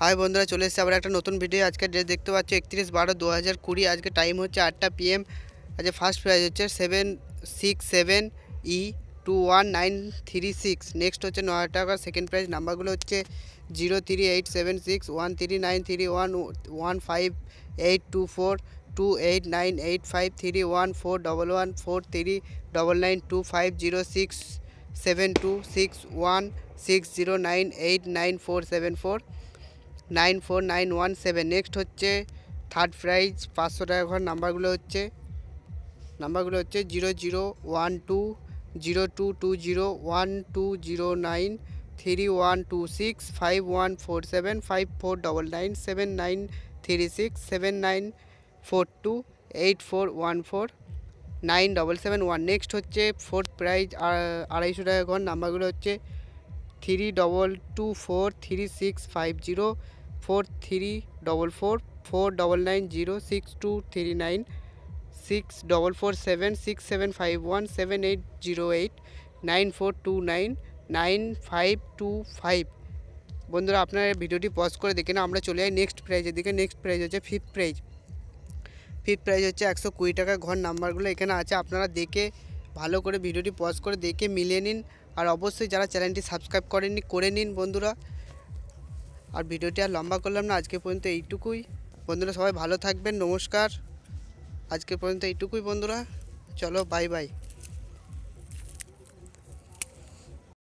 High বন্ধুরা, চলে এসেছে আবার একটা নতুন ভিডিও। আজকে ডেট দেখতে পাচ্ছ 31/12/2020। আজকে টাইম হচ্ছে 8টা PM। আজকে ফার্স্ট প্রাইজ হচ্ছে 767E21936। নেক্সট হচ্ছে 9 টাকা। সেকেন্ড প্রাইজ নাম্বারগুলো হচ্ছে 03876 139331158242 2893141143992506726160989474 94917। নেক্সট হচ্ছে থার্ড প্রাইজ 500 টাকা ঘর। নাম্বারগুলো হচ্ছে 0012022093147549979367942841491497771। নেক্সট হচ্ছে ফোর্থ প্রাইজ 250 টাকা ঘর। নাম্বারগুলো হচ্ছে 324436504439062396780894299525। বন্ধুরা, আপনারা ভিডিওটি পজ করে দেখে না, আমরা চলে যাই নেক্সট প্রাইজের দিকে। নেক্সট প্রাইজ হচ্ছে ফিফথ প্রাইজ হচ্ছে 120 টাকা ঘর। নাম্বারগুলো এখানে আছে, আপনারা দেখে ভালো করে ভিডিওটি পজ করে দেখে মিলিয়ে নিন। আর অবশ্যই যারা চ্যানেলটি সাবস্ক্রাইব করেননি করে নিন বন্ধুরা। আর ভিডিওটি আর লম্বা করলাম না, আজকে পর্যন্ত এইটুকুই বন্ধুরা। সবাই ভালো থাকবেন, নমস্কার। আজকে পর্যন্ত এইটুকুই বন্ধুরা, চলো বাই বাই।